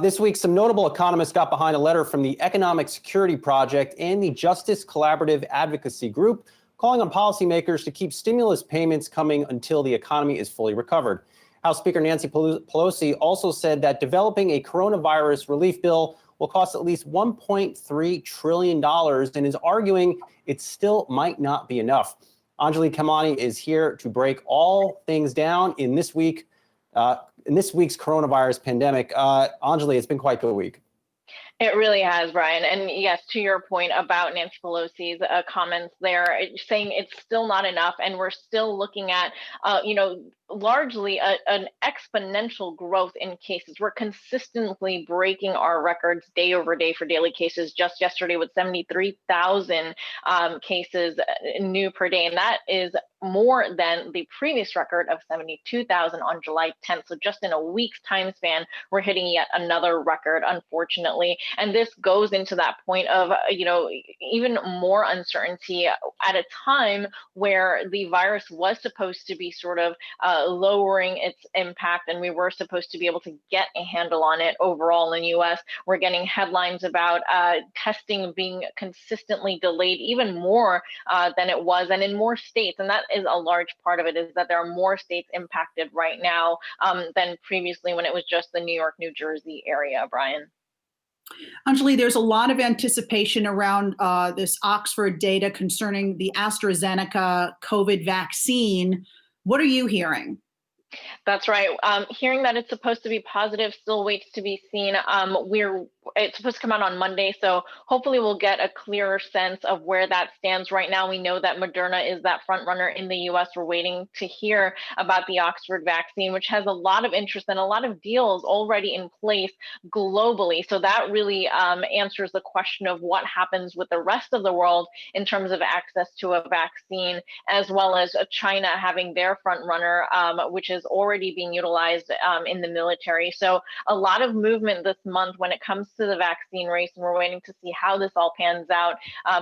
This week, some notable economists got behind a letter from the Economic Security Project and the Justice Collaborative Advocacy Group, calling on policymakers to keep stimulus payments coming until the economy is fully recovered. House Speaker Nancy Pelosi also said that developing a coronavirus relief bill will cost at least $1.3 trillion and is arguing it still might not be enough. Anjalee Khemlani is here to break all things down in this week's coronavirus pandemic. Anjalee, it's been quite the week. It really has, Brian. And yes, to your point about Nancy Pelosi's comments there, saying it's still not enough, and we're still looking at, largely an exponential growth in cases. We're consistently breaking our records day over day for daily cases. Just yesterday with 73,000 cases new per day, and that is more than the previous record of 72,000 on July 10th. So just in a week's time span, we're hitting yet another record, unfortunately. And this goes into that point of, even more uncertainty at a time where the virus was supposed to be sort of lowering its impact, and we were supposed to be able to get a handle on it overall in the U.S. We're getting headlines about testing being consistently delayed, even more than it was, and in more states. And that is a large part of it, is that there are more states impacted right now than previously when it was just the New York, New Jersey area, Brian. Anjalee, there's a lot of anticipation around this Oxford data concerning the AstraZeneca COVID vaccine. What are you hearing? That's right. Hearing that it's supposed to be positive still waits to be seen. It's supposed to come out on Monday, so hopefully we'll get a clearer sense of where that stands. Right now, we know that Moderna is that front runner in the U.S. We're waiting to hear about the Oxford vaccine, which has a lot of interest and a lot of deals already in place globally. So that really answers the question of what happens with the rest of the world in terms of access to a vaccine, as well as China having their front runner, which is already being utilized in the military. So a lot of movement this month when it comes to the vaccine race, and we're waiting to see how this all pans out.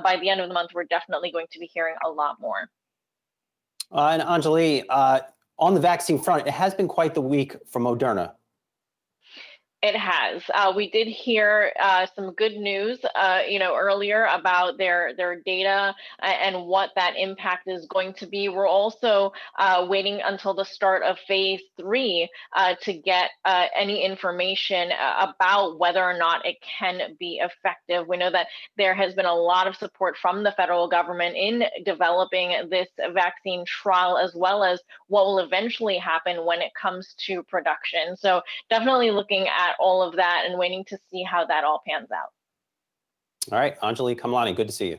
By the end of the month, we're definitely going to be hearing a lot more. And Anjalee, on the vaccine front, it has been quite the week for Moderna. It has. We did hear some good news, earlier about their data and what that impact is going to be. We're also waiting until the start of phase 3 to get any information about whether or not it can be effective. We know that there has been a lot of support from the federal government in developing this vaccine trial, as well as what will eventually happen when it comes to production. So definitely looking at all of that and waiting to see how that all pans out. All right, Anjalee Khemlani, good to see you.